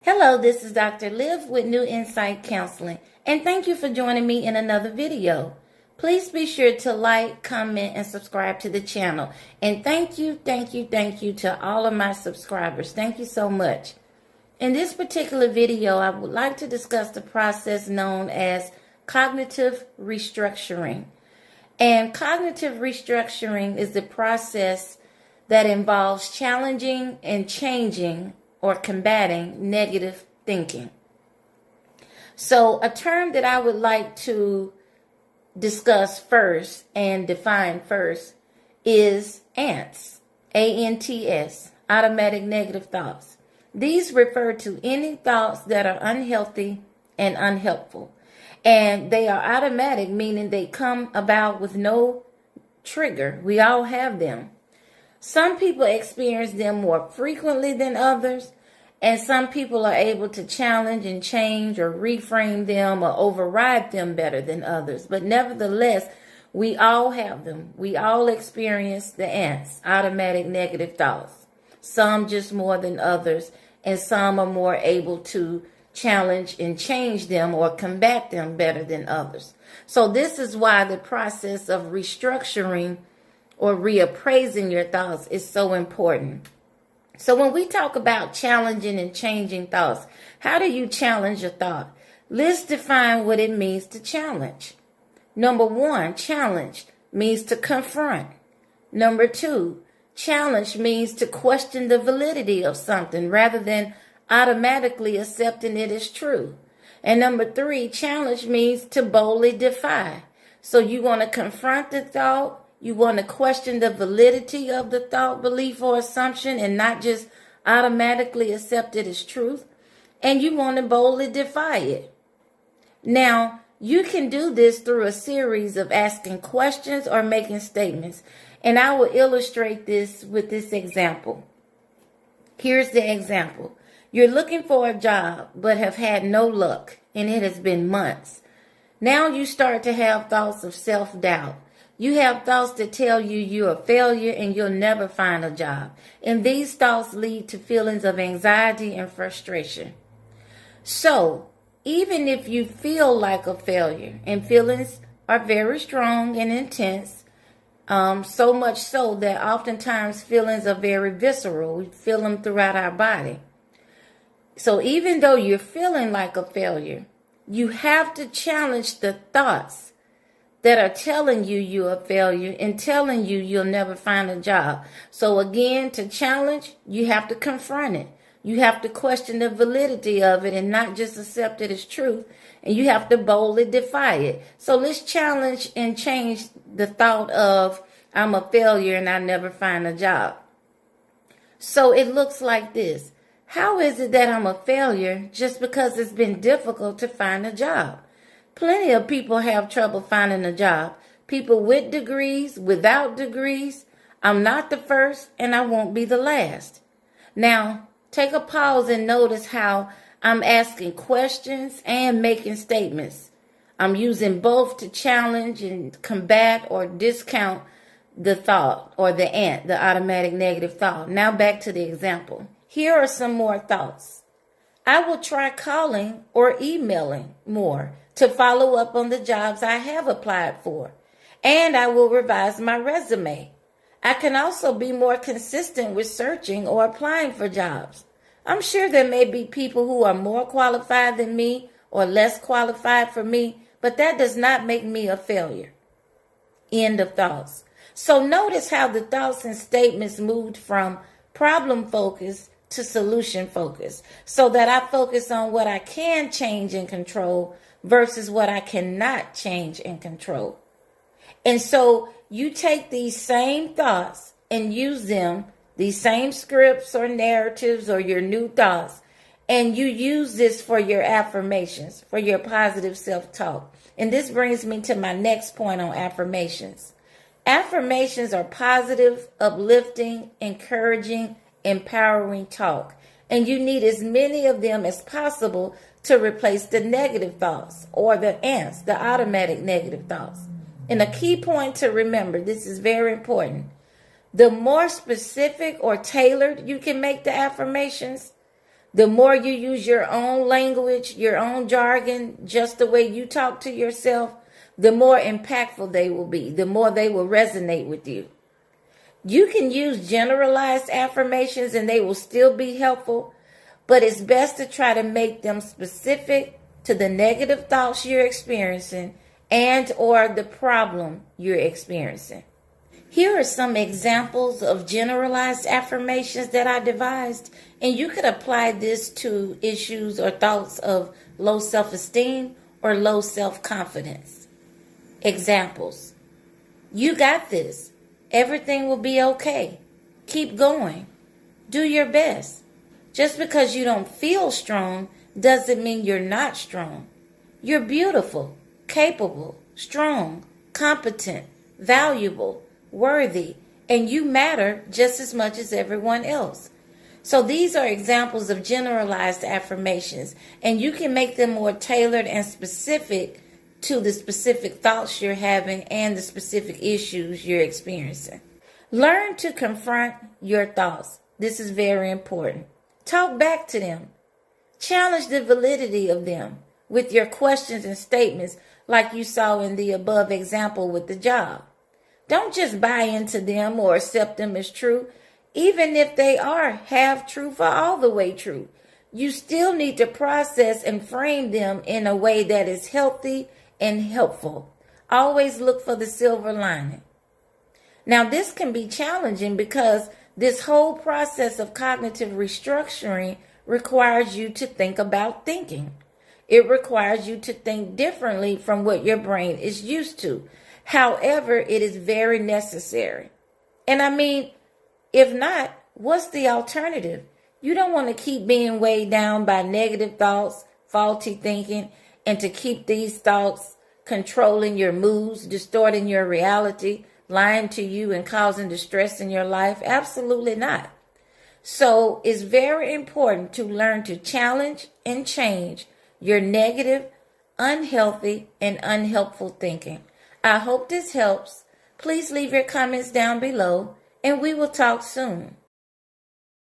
Hello, this is Dr. Liv with New Insight Counseling, and thank you for joining me in another video. Please be sure to like, comment, and subscribe to the channel. And thank you to all of my subscribers. Thank you so much. In this particular video, I would like to discuss the process known as cognitive restructuring. And cognitive restructuring is the process that involves challenging and changing or combating negative thinking. So a term that I would like to discuss first and define first is ANTS, A-N-T-S, automatic negative thoughts. These refer to any thoughts that are unhealthy and unhelpful. And they are automatic, meaning they come about with no trigger. We all have them. Some people experience them more frequently than others, and some people are able to challenge and change or reframe them or override them better than others. But nevertheless, we all have them. We all experience the ANTS, automatic negative thoughts. Some just more than others, and some are more able to challenge and change them or combat them better than others. So this is why the process of restructuring or reappraising your thoughts is so important. So when we talk about challenging and changing thoughts, how do you challenge a thought? Let's define what it means to challenge. Number one, challenge means to confront. Number two, challenge means to question the validity of something rather than automatically accepting it as true. And number three, challenge means to boldly defy. So you want to confront the thought. You want to question the validity of the thought, belief, or assumption and not just automatically accept it as truth. And you want to boldly defy it. Now, you can do this through a series of asking questions or making statements. And I will illustrate this with this example. Here's the example. You're looking for a job but have had no luck, and it has been months. Now you start to have thoughts of self-doubt. You have thoughts that tell you you're a failure and you'll never find a job. And these thoughts lead to feelings of anxiety and frustration. So, even if you feel like a failure, and feelings are very strong and intense, so much so that oftentimes feelings are very visceral. We feel them throughout our body. So even though you're feeling like a failure, you have to challenge the thoughts that are telling you you're a failure and telling you you'll never find a job. So again, to challenge, you have to confront it. You have to question the validity of it and not just accept it as truth. And you have to boldly defy it. So let's challenge and change the thought of I'm a failure and I never find a job. So it looks like this. How is it that I'm a failure just because it's been difficult to find a job? Plenty of people have trouble finding a job. People with degrees, without degrees. I'm not the first and I won't be the last. Now, take a pause and notice how I'm asking questions and making statements. I'm using both to challenge and combat or discount the thought or the ANT, the automatic negative thought. Now back to the example. Here are some more thoughts. I will try calling or emailing more to follow up on the jobs I have applied for. And I will revise my resume. I can also be more consistent with searching or applying for jobs. I'm sure there may be people who are more qualified than me or less qualified for me, but that does not make me a failure. End of thoughts. So notice how the thoughts and statements moved from problem focus to solution focus, so that I focus on what I can change and control versus what I cannot change and control. And so you take these same thoughts and use them, these same scripts or narratives or your new thoughts, and you use this for your affirmations, for your positive self-talk. And this brings me to my next point on affirmations. Affirmations are positive, uplifting, encouraging, empowering talk. And you need as many of them as possible to replace the negative thoughts or the ANTS, the automatic negative thoughts. And a key point to remember, this is very important. The more specific or tailored you can make the affirmations, The more you use your own language, your own jargon, just the way you talk to yourself, the more impactful they will be, the more they will resonate with you. You can use generalized affirmations and they will still be helpful, but it's best to try to make them specific to the negative thoughts you're experiencing and or the problem you're experiencing. Here are some examples of generalized affirmations that I devised, and you could apply this to issues or thoughts of low self-esteem or low self-confidence. Examples: you got this. Everything will be okay. Keep going. Do your best. Just because you don't feel strong doesn't mean you're not strong. You're beautiful, capable, strong, competent, valuable, worthy, and you matter just as much as everyone else. So these are examples of generalized affirmations, and you can make them more tailored and specific to the specific thoughts you're having and the specific issues you're experiencing. Learn to confront your thoughts. This is very important. Talk back to them. Challenge the validity of them with your questions and statements, like you saw in the above example with the job. Don't just buy into them or accept them as true, even if they are half truth or all the way true. You still need to process and frame them in a way that is healthy and helpful. Always look for the silver lining. Now, this can be challenging because this whole process of cognitive restructuring requires you to think about thinking. It requires you to think differently from what your brain is used to. However, it is very necessary. And I mean, if not, what's the alternative? You don't want to keep being weighed down by negative thoughts, faulty thinking, and to keep these thoughts controlling your moods, distorting your reality, lying to you and causing distress in your life. Absolutely not. So it's very important to learn to challenge and change your negative, unhealthy, and unhelpful thinking. I hope this helps. Please leave your comments down below, and we will talk soon.